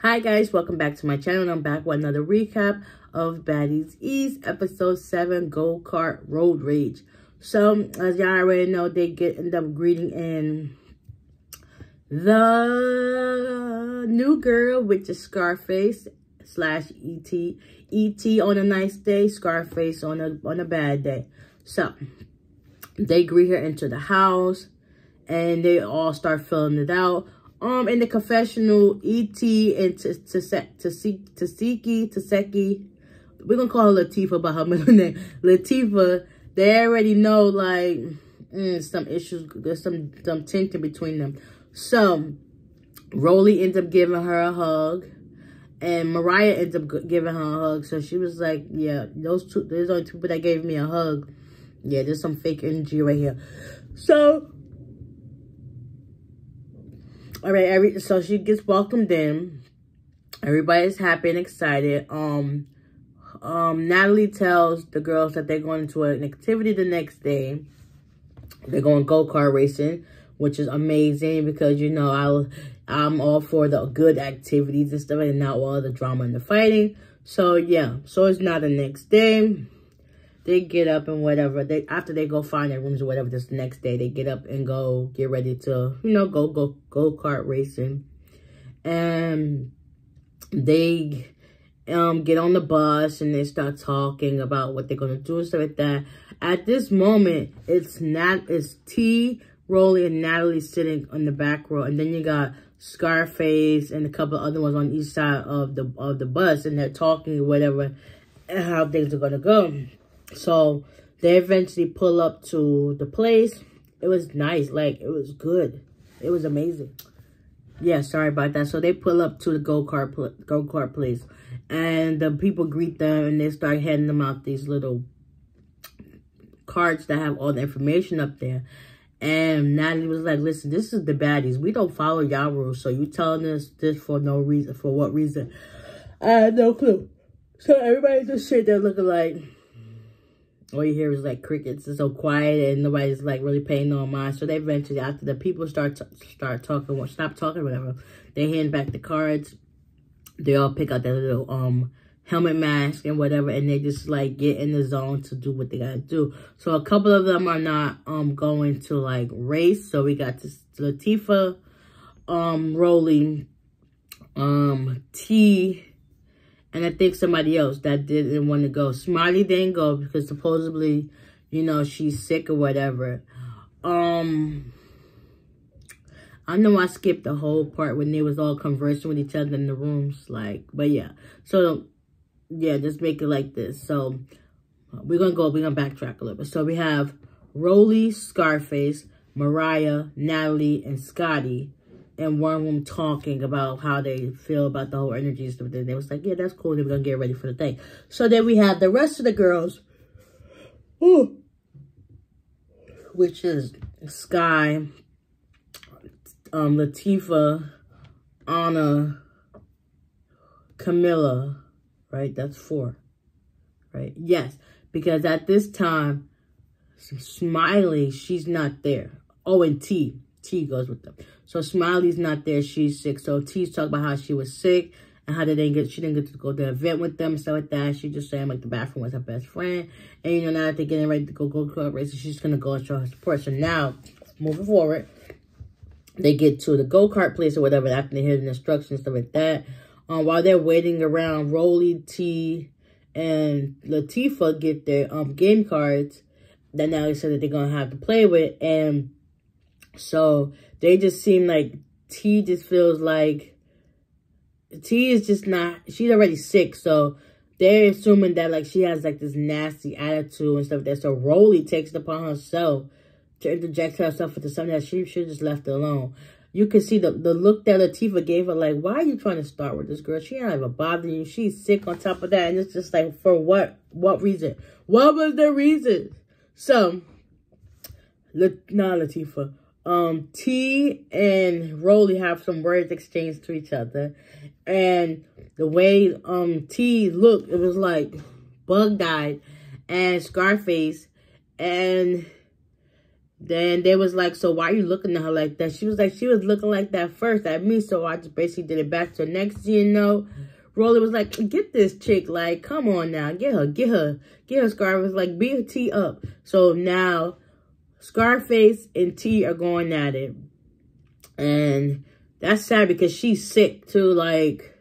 Hi guys, welcome back to my channel. I'm back with another recap of Baddies East, episode 7, Go-Kart Road Rage. So, as y'all already know, they end up greeting in the new girl, which is Scarface / E.T. E.T. on a nice day, Scarface on a bad day. So, they greet her into the house, and they all start filling it out. In the confessional, E.T. and Taseki, we're gonna call her Latifah by her middle name, Latifah, they already know, like, some issues, there's some tension between them. So, Rolly ends up giving her a hug, and Mariah ends up giving her a hug. So she was like, yeah, there's only two people that gave me a hug. Yeah, there's some fake energy right here. So, all right, so she gets welcomed in. Everybody's happy and excited. Natalie tells the girls that they're going to an activity the next day. They're going go-kart racing, which is amazing because, you know, I'm all for the good activities and stuff and not all the drama and the fighting. So, yeah. So, it's not the next day. They get up and whatever. After they go find their rooms or whatever, this next day, they get up and go get ready to, you know, go-kart racing. And they get on the bus and they start talking about what they're going to do and stuff like that. At this moment, it's T, Rolly, and Natalie sitting on the back row. And then you got Scarface and a couple of other ones on each side of the bus. And they're talking or whatever and how things are going to go. So, they eventually pull up to the place. It was nice. Like, it was good. It was amazing. Yeah, sorry about that. So, they pull up to the go-kart place. And the people greet them. And they start handing them out these little cards that have all the information up there. And Natalie was like, listen, this is the Baddies. We don't follow y'all rules. So, you telling us this for no reason. For what reason? I had no clue. So, everybody just sit there looking like... all you hear is like crickets. It's so quiet and nobody's like really paying no mind. So they eventually, after the people stop talking, whatever, they hand back the cards. They all pick out their little helmet mask and whatever, and they just like get in the zone to do what they gotta do. So a couple of them are not going to like race. So we got this Latifah, Rolly, T, and I think somebody else that didn't want to go. Smiley didn't go because supposedly, you know, she's sick or whatever. I know I skipped the whole part when they was all conversing with each other in the rooms. Like, but yeah. So, yeah, just make it like this. So, we're going to backtrack a little bit. So, we have Rolly, Scarface, Mariah, Natalie, and Scotty in one room talking about how they feel about the whole energy and stuff. They was like, yeah, that's cool. Then we're going to get ready for the thing. So then we have the rest of the girls, which is Sky, Latifah, Anna, Camilla, right? That's 4, right? Yes, because at this time, Smiley, she's not there. Oh, and T goes with them. So Smiley's not there. She's sick. So T's talking about how she was sick and how she didn't get to go to the event with them and stuff like that. She just saying like the bathroom was her best friend. And you know, now that they're getting ready to go kart racing, she's gonna go and show her support. So now, moving forward, they get to the go-kart place or whatever after they hear the instructions and stuff like that. While they're waiting around, Rolly, T, and Latifah get their game cards that now they said that they're gonna have to play with. And so they just seem like T just feels like T is just not, she's already sick. So they're assuming that like she has like this nasty attitude and stuff like that. So Rolly takes it upon herself to interject herself into something that she should have just left alone. You can see the look that Latifah gave her, like, why are you trying to start with this girl? She ain't even bothering you. She's sick on top of that. And it's just like, for what reason? What was the reason? So, Latifah. T and Rolly have some words exchanged to each other. And the way T looked, it was like bug-eyed and Scarface. And Then they was like, so why are you looking at her like that? She was like, she was looking like that first at me, so I just basically did it back to her. Next thing you know, Rolly was like, get this chick, like, come on now, get her. Scarface, like, beat T up. So now, Scarface and T are going at it. And that's sad because she's sick too, like,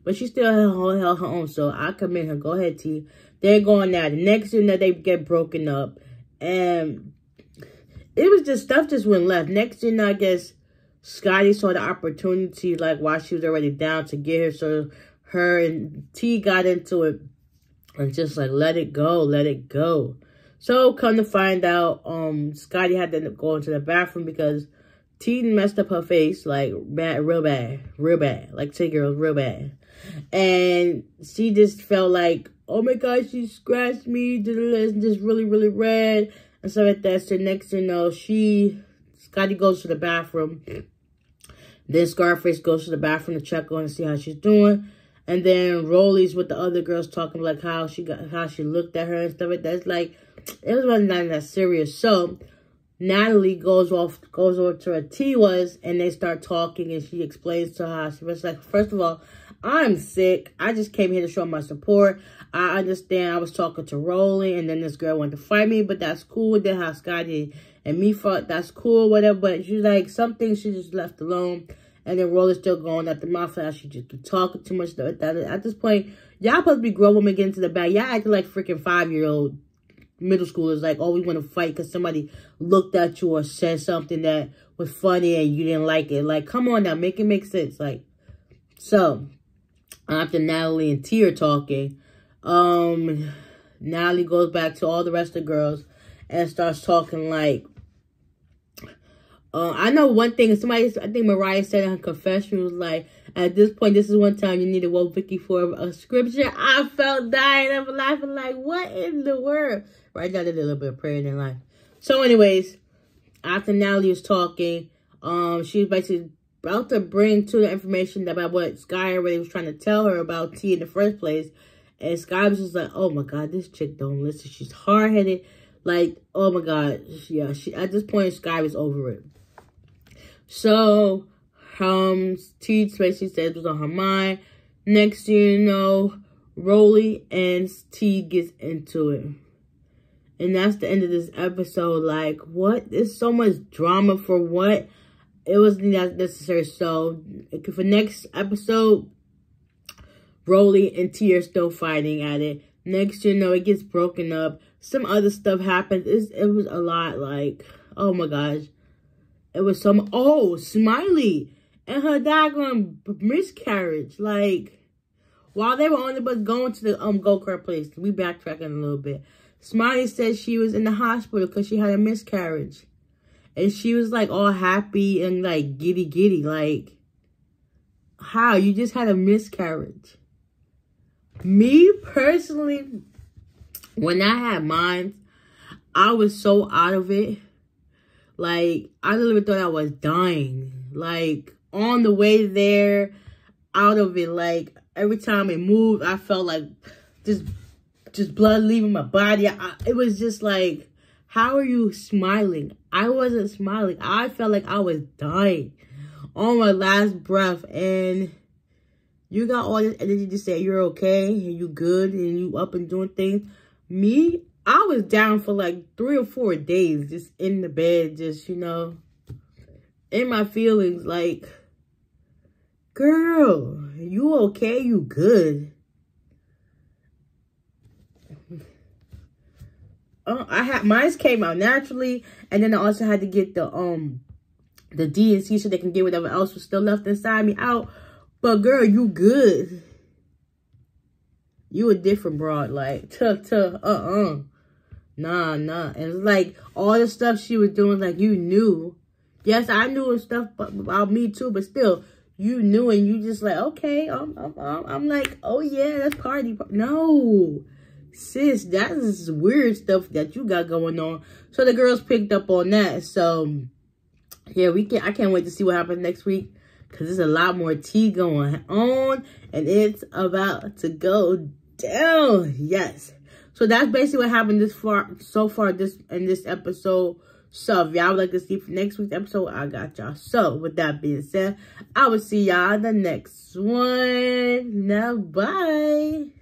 but she still held her own, so I commend her. Go ahead, T. They're going at it. Next thing that they get broken up. And it was just, stuff just went left. Next thing, I guess, Scotty saw the opportunity, like, while she was already down to get her, so her and T got into it and just like, let it go. So come to find out, Scotty had to go into the bathroom because T messed up her face, like, real bad. Like, T girl, real bad. And she just felt like, oh my God, she scratched me, just really, really red, and stuff like that. So next thing you know, Scotty goes to the bathroom. Then Scarface goes to the bathroom to check on her and see how she's doing. And then Rolly's with the other girls talking like how she looked at her and stuff like that. It's like, it wasn't that serious. So Natalie goes over to where T was, and they start talking, and she explains to her. She was like, first of all, I'm sick. I just came here to show my support. I understand I was talking to Rolly, and then this girl wanted to fight me, but that's cool. Then how Scotty and me fought, that's cool, whatever. But she's like, some things she just left alone. And then Rolly's still going at the mouth. She just be talking too much. At this point, y'all supposed to be grown women getting to the back. Y'all acting like freaking 5-year-old middle schoolers. Like, oh, we want to fight because somebody looked at you or said something that was funny and you didn't like it. Like, come on now, make it make sense. Like, so after Natalie and T are talking, Natalie goes back to all the rest of the girls and starts talking like, I know one thing, I think Mariah said in her confession was like, at this point, this is one time you need to quote Vicky for a scripture. I felt dying. I'm laughing like, what in the world? Right now, I did a little bit of prayer in their life. So anyways, after Natalie was talking, she was basically about to bring to the information about what Sky already was trying to tell her about T in the first place. And Sky was just like, oh my God, this chick don't listen. She's hard-headed. Like, oh my God. Yeah, at this point, Sky was over it. So, T basically said it was on her mind. Next thing you know, Rolly and T gets into it. And that's the end of this episode. Like, what? There's so much drama for what? It wasn't that necessary. So, for next episode, Rolly and T are still fighting at it. Next thing you know, it gets broken up. Some other stuff happens. It was a lot. Like, oh my gosh. It was Smiley and her daggone miscarriage. Like, while they were on the bus going to the go-kart place, we backtracking a little bit. Smiley said she was in the hospital because she had a miscarriage. And she was like all happy and like giddy. Like, how? You just had a miscarriage. Me personally, when I had mine, I was so out of it. Like, I literally thought I was dying. Like, on the way there, out of it. Like, every time it moved, I felt like just blood leaving my body. It was just like, how are you smiling? I wasn't smiling. I felt like I was dying on my last breath. And you got all this energy to say you're okay and you good and you up and doing things. Me, I was down for like 3 or 4 days, just in the bed, just, you know, in my feelings, like, girl, you okay? You good? Mine came out naturally, and then I also had to get the D&C so they can get whatever else was still left inside me out. But girl, you good? You a different broad, like, Nah. And it's like, all the stuff she was doing, like, you knew. Yes, I knew stuff about me too, but still, you knew, and you just like, okay, I'm like, oh yeah, that's party. No, sis, that is weird stuff that you got going on. So the girls picked up on that. So yeah, I can't wait to see what happens next week, because there's a lot more tea going on, and it's about to go down. Yes. So that's basically what happened so far in this episode. So if y'all would like to see for next week's episode, I got y'all. So with that being said, I will see y'all in the next one. Now bye.